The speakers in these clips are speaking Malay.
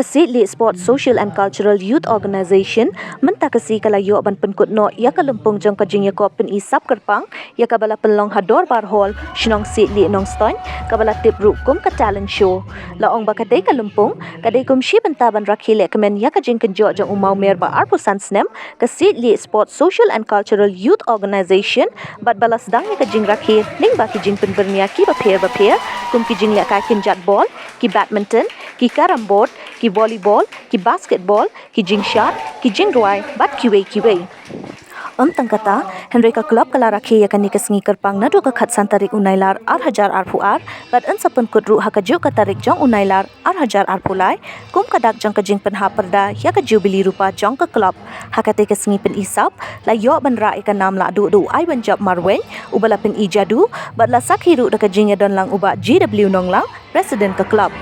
Kasi li Sport Social and Cultural Youth Organization mentakasi kalayo ban penkutno ya kalumpung jong kajing ya ko pen isap kerpang ya kabala penlong hador barhol shnong si li nong stoin kabala tip rukum ka talent show laong bakadai kalumpung kadai kumshi bentaban rakhile kemen ya kajing kenjo jong umau mer ba arpusan snem kasi li Sport Social and Cultural Youth Organization bat balas dang ya kajing rakhi ning ba kijing pen bernia ki ba pher kum kijing ya ka kin jatball ki badminton ki carom board ki volleyball, ki basketball, ki jing shot, ki jing ruai, bat kiwei. Tangkata, Henrika Club kala rakhi yakani kesengi kerpang nadu ke khat santarik unailar 8,000 arpuar, bat ansapun kudru hakaju katarik jong unailar 8,000 arpulai, kum kadak jong ke jing penha perda ya ke jubili rupa jong ke club. Hakate kesengi pen isap, la yo ban ra ikan nam la du ai ban job marwen, ubala pen ijadu, bat la sak hiru ke jing ya don lang uba GW nonglang, resident ke club.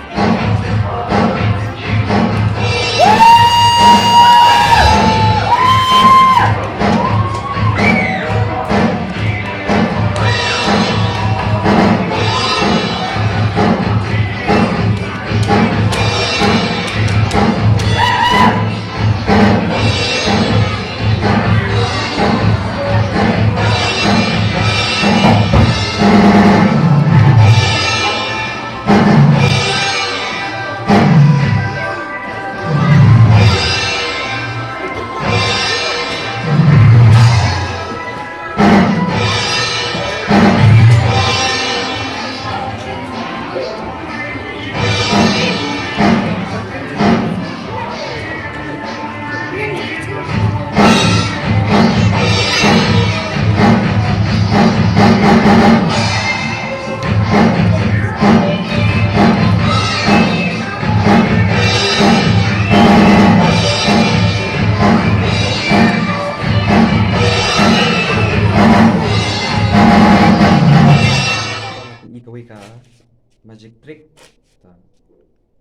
Magic trick,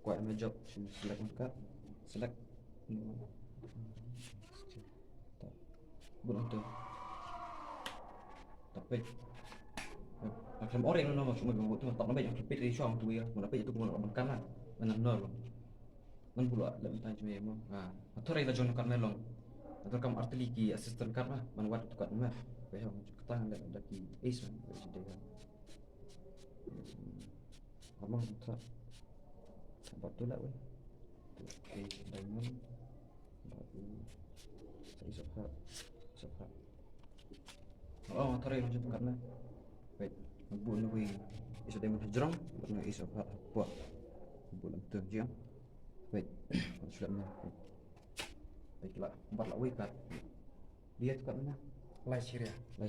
kuat job select muka, select, bukan tu, tapi macam orang yang cuma buat tu tak nampak yang lebih dari suam tu ya, mana itu kemudian orang makan lah, mana nol, mana pula lebih tanya cuma emang, atau orang yang join kan melong, atau kamu artiliki assistant kan lah, mana buat tu kan mana, besok kita ada di ace kan, jadi kan. Abang tak tempat tu lah weh. Okay, diamond. Baru saya sofa. Oh, tarik macam tu kan. Wait, buat ni weh. Isu diamond hajrong, buat ni sofa buat. Buat tu je. Wait, sudah ni. Baiklah, empat lah weh kat. Dia tu kat mana? Lai Syria. Kau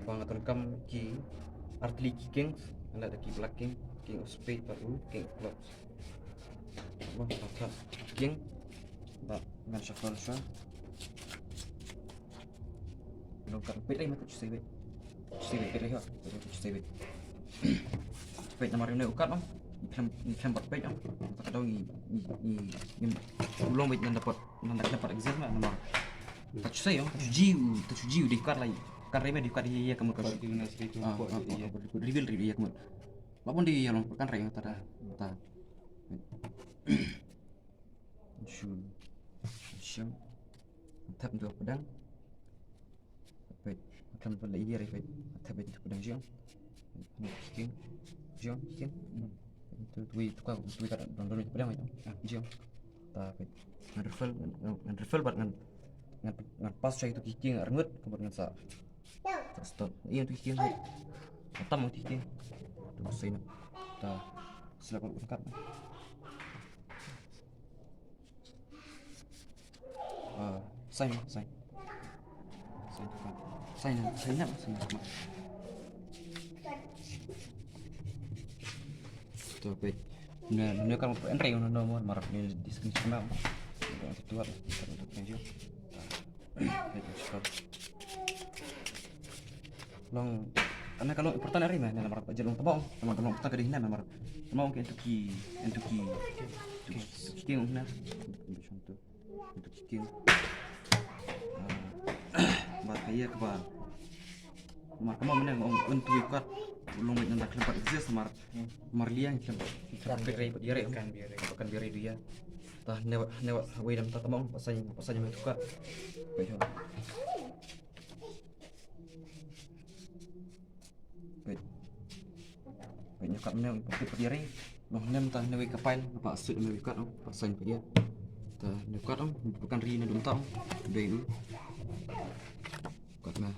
Pangaton kam ki artli ki king, anda ada ki black king, king of spade baru king of clubs. Wah, maka king, ba ngan shuffle sha. Belum kan pet lagi matu save. Save pet lagi ha, save. Pet nomor ini ukat bang. Iklan buat pet bang. Tak tahu ni ulong pet yang dapat exam lah nomor. Tak cuci ya, tak cuci di ukat lagi. Kan remeh di ukat dia kamu kan. Reveal dia kamu. Walaupun di yang kan remeh tada. Syam thap dua pedang akan pada iya refit thap itu pedang syam kiking itu tukar tu kata don pedang itu syam tapi ngan bat ngan pas saya itu kiking arngut kemudian sa stop iya itu kiking atam itu kiking tu saya ta silakan ungkap sign tuh wait nah kan entry no nomor marap ni description mau itu apa untuk meja long karena kalau pertanyaan hari mana marap aja long tabong teman-teman kita kedih nama marap mau ke untuk ki nah untuk kiking bat kaya kebar mar kamu mana untuk ikat ulung mit nandak lempat exist mar liang lempat birai kan birai dia tah newa wei dam tatamong pasanya mai tuka bejo wait nyokap ne pakai birai noh nem tah newe kapail apa asut newe kat pasanya dia tah nyokap bukan ri ne dum tau dei kat mah